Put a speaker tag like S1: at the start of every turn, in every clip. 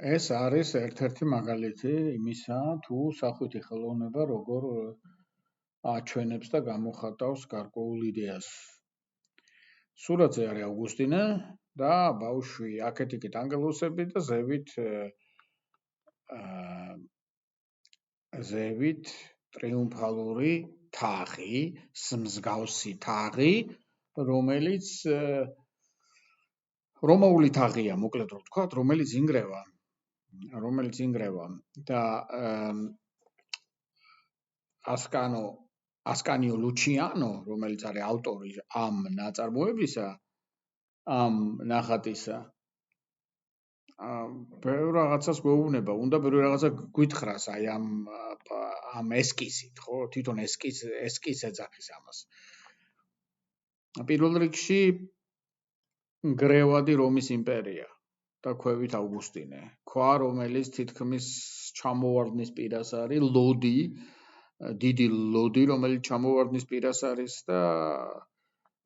S1: ეს არის ერთ-ერთი მაგალითი იმისა, თუ სახვითი ხელოვნება როგორ აჩვენებს და გამოხატავს გარკვეულ იდეას. სურათზე არის ავგუსტინე და ბავშვი აქეთ-იქით ანგელოსები და ზევით ტრიუმფალური თაღი, მსგავსი თაღი, რომელიც რომაული თაღია, მოკლედ რომ ვთქვათ, რომელიც ინგრევა და ასკანიო ლუჩიანო, რომელიც არის ავტორი ამ ნაწარმოებისა, ამ ნახატისა, ბევრ რაღაცას გვეუბნება, უნდა ბევრი რაღაცა გვითხრას აი ამ ესკიზით, ხო? თვითონ ესკიზ ეძახის ამას. პირველ რიგში გრევადი რომის იმპერია და ქვევით ავგუსტინე. ქვა, რომელიც თითქმის ჩამოვარდნის პირას არის, ლოდი, დიდი ლოდი, რომელიც ჩამოვარდნის პირას არის და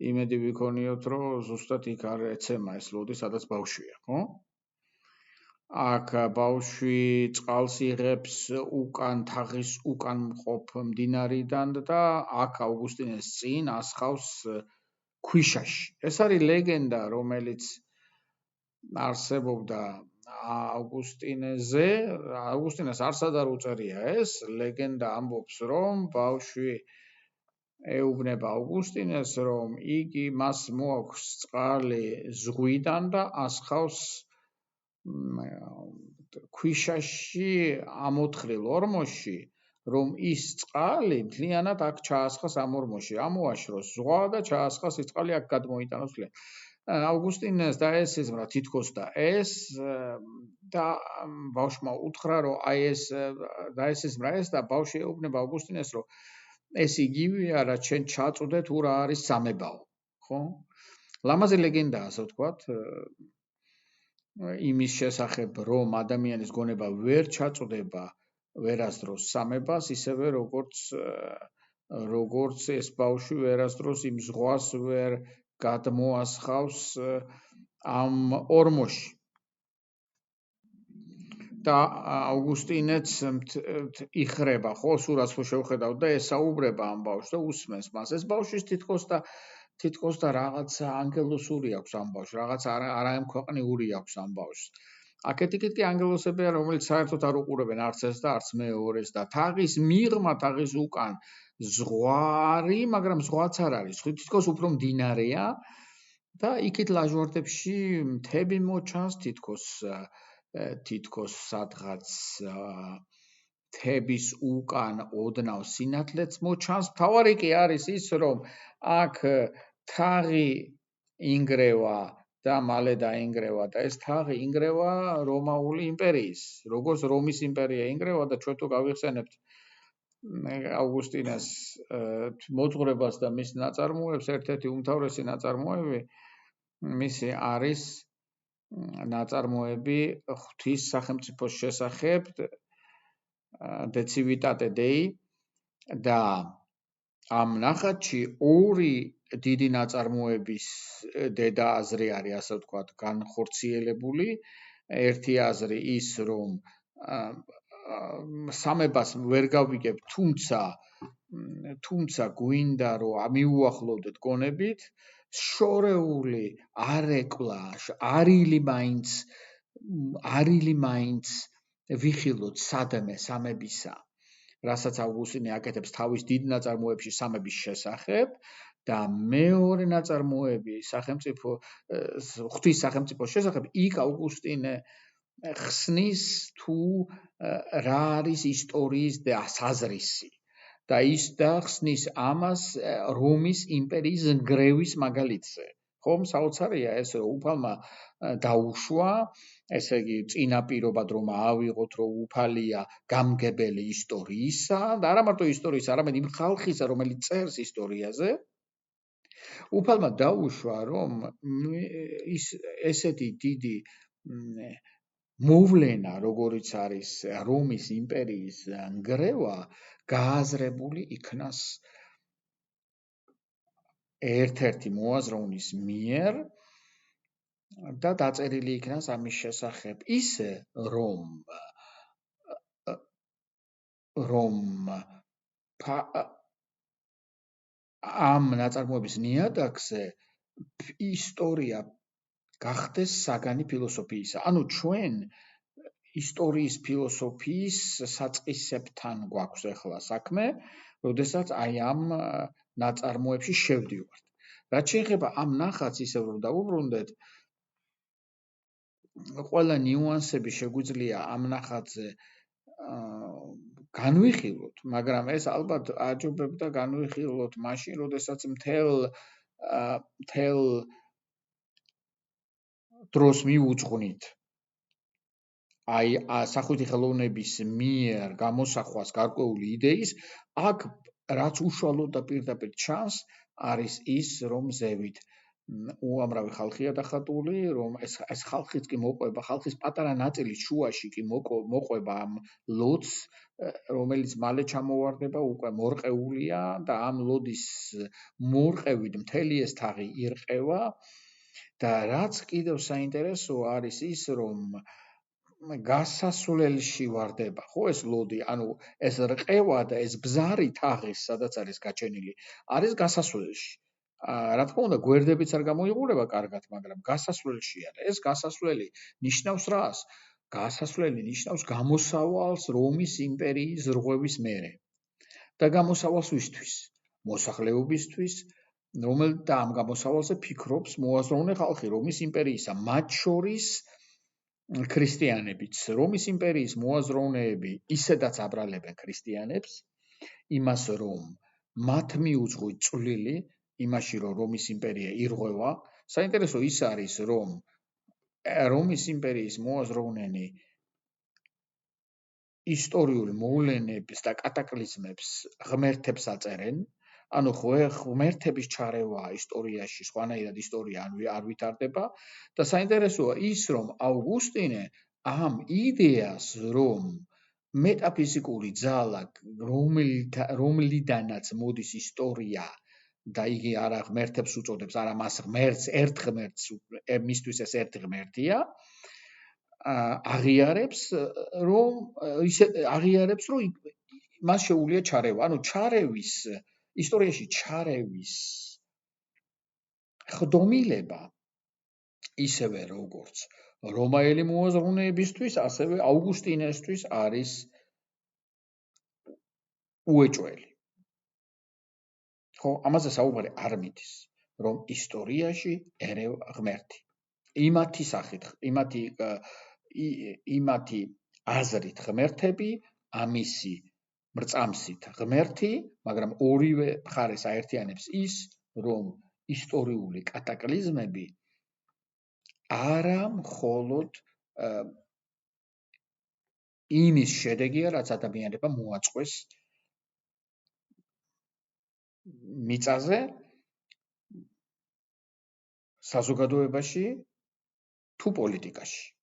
S1: იმედი ვიქონიოთ, რომ ზუსტად იქ არ ეცემა ეს ლოდი, სადაც ბავშვია, ხო? აქ ბავშვი წყალს იღებს უკან თაღის უკან მყოფ მდინარიდან და აქ ავგუსტინეს წინ ასხავს ქვიშაში. ეს არის ლეგენდა, რომელიც არსებობდა ავგუსტინეს არსად არ უწერია ეს ლეგენდა ამბობს, რომ ბავშვი ეუბნება ავგუსტინეს, რომ იგი მას მოაქვს წყალი ზღვიდან და ასხავს ქვიშაში ამოთხრილ ორმოში, რომ ის წყალი მთლიანად აქ ჩაასხას ამ ორმოში, ამოაშროს ზღვა და ჩაასხას ის წყალი აქ გადმოიტანოს მთლიანად. ავგუსტინეს დაესიზმრა თითქოს და ეს და ბავშვმა უთხრა, რომ აი ეს დაესიზმრა ეს და ბავშვი ეუბნება ავგუსტინეს, რომ ეს იგივეა, რაც შენ ჩაწვდე თუ რა არის სამებაო, ხო? ლამაზი ლეგენდაა, ასე ვთქვათ, იმის შესახებ, რომ ადამიანის გონება ვერ ჩაწვდება ვერასდროს სამებას, ისევე როგორც ეს ბავშვი ვერასდროს იმ ზღვას ვერ გადმოასხავს ამ ორმოში. და ავგუსტინეც იხრება, ხო, სურათს თუ შევხედავთ და ესაუბრება ამ ბავშვს და უსმენს მას. ეს ბავშვის თითქოს და რაღაცა ანგელოსური აქვს ამ ბავშვს, რაღაც არაემქვეყნიური აქვს ამ ბავშვს. აქეთ-იქით კი ანგელოსებია, რომელიც საერთოდ არ უყურებენ არც ეს და არც მეორეს და თაღის მიღმა, თაღის უკან ზღვა არის, მაგრამ ზღვაც არ არის, თითქოს უფრო მდინარეა და იქით ლაჟვარდებში მთები მოჩანს, თითქოს სადღაც მთების უკან ოდნავ სინათლეც მოჩანს. მთავარი კი არის ის, რომ აქ თაღი ინგრევა და მალე დაინგრევა და ეს თაღი ინგრევა რომაული იმპერიის, როგორც რომის იმპერია ინგრევა და ჩვენ თუ გავიხსენებთ ავგუსტინეს მოძღვრებას და მის ნაწარმოებს, ერთ-ერთი უმთავრესი ნაწარმოები მისი არის ნაწარმოები ღვთის სახელმწიფოს შესახებ De Civitate Dei და ამ ნახატში ორი დიდი ნაწარმოების დედა აზრი არის, ასე ვთქვათ, განხორციელებული. ერთი აზრი ის, რომ სამებას ვერ გავიგებ, თუმცა გვინდა რომ ამიუახლოვდეთ გონებით, შორეული არეკლა, არილი მაინც ვიხილოთ სადმე სამებისა, რასაც ავგუსტინე აკეთებს თავის დიდ ნაწარმოებში სამების შესახებ და მეორე ნაწარმოები ღვთის სახელმწიფოს შესახებ, იქ ავგუსტინე ხსნის თუ რა არის ისტორიის საზრისი და ის ხსნის ამას რომის იმპერიის ნგრევის მაგალითზე. ხომ საოცარია ეს, რომ უფალმა დაუშვა, ესე იგი წინაპირობად რომ აავიღოთ, რომ უფალია გამგებელი ისტორიისა და არა მარტო ისტორიისა, არამედ იმ ხალხისა, რომელიც წერს ისტორიაზე. უფალმა დაუშვა, რომ ესეთი დიდი მოვლენა, როგორიც არის რომის იმპერიის ნგრევა, გააზრებული იქნას ერთ-ერთი მოაზროვნის მიერ და დაწერილი იქნას ამის შესახებ ისე, რომ ამ ნაწარმოების ნიადაგზე ისტორია გახდეს საგანი ფილოსოფიისა. ანუ ჩვენ ისტორიის ფილოსოფიის საწყისებთან გვაქვს ახლა საქმე, როდესაც აი ამ ნაწარმოებში შევდივართ. რაც შეეხება ამ ნახატს ისევ რომ დავუბრუნდეთ, ყველა ნიუანსები შეგვიძლია ამ ნახატზე განვიხილოთ, მაგრამ ეს ალბათ აჯობებდა განვიხილოთ მაშინ, როდესაც მთელ დროს მივუძღვნით აი სახვითი ხელოვნების მიერ გამოსახვას გარკვეული იდეის, აქ რაც უშუალოდ და პირდაპირ ჩანს, არის ის, რომ ზევით უამრავი ხალხია დახატული, რომ ეს ხალხიც კი მოყვება, ხალხის პატარა ნაწილის შუაში კი მოყვება ამ ლოდს, რომელიც მალე ჩამოვარდება, უკვე მორყეულია და ამ ლოდის მორყევით მთელი ეს თაღი ირყევა და რაც კიდევ საინტერესოა არის ის, რომ გასასვლელში ვარდება, ხო ეს ლოდი, ანუ ეს რყევა და ეს ბზარი თაღის, სადაც არის გაჩენილი, არის გასასვლელში. რა თქმა უნდა, გვერდებიც არ გამოიყურება კარგად, მაგრამ გასასვლელში არის. ეს გასასვლელი ნიშნავს რას? გასასვლელი ნიშნავს გამოსავალს რომის იმპერიის ზრღვევის მერე. და გამოსავალს ვისთვის? მოსახლეობისთვის, და ამ გამოსავალზე ფიქრობს მოაზროვნე ხალხი რომის იმპერიისა, მათ შორის ქრისტიანებიც. რომის იმპერიის მოაზროვნეები ისედაც აბრალებენ ქრისტიანებს, იმას რომ მათ მიუძღვით წვლილი იმაში, რომ რომის იმპერია ირღვევა. საინტერესო ის არის, რომ რომის იმპერიის მოაზროვნენი ისტორიულ მოვლენებს და კატაკლიზმებს ღმერთებს აწერენ, ანუ ღმერთების ჩარევა ისტორიაში, სხვანაირად ისტორია არ ვითარდება და საინტერესოა ის, რომ ავგუსტინე ამ იდეას, რომ მეტაფიზიკური ძალა, რომლიდანაც მოდის ისტორია და იგი არა ღმერთებს უწოდებს, არა მას ღმერთს, ერთ ღმერთს, მისთვის ეს ერთი ღმერთია, აღიარებს, რომ მას შეუძლია ჩარევა. ანუ ჩარევის ისტორიაში ჩარევის ხდომილება ისევე როგორც რომაელი მოაზროვნეებისთვის, ასევე ავგუსტინესთვის არის უეჭველი. ხო, ამაზე საუბარი არ მიდის, რომ ისტორიაში ერევა ღმერთი. იმათი სახით, იმათი აზრით ღმერთები, ამისი მრწამსით ღმერთი, მაგრამ ორივე მხარეს აერთიანებს ის, რომ ისტორიული კატაკლიზმები არა მხოლოდ იმის შედეგია, რაც ადამიანებმა მოაწყვეს მიწაზე, საზოგადოებაში თუ პოლიტიკაში.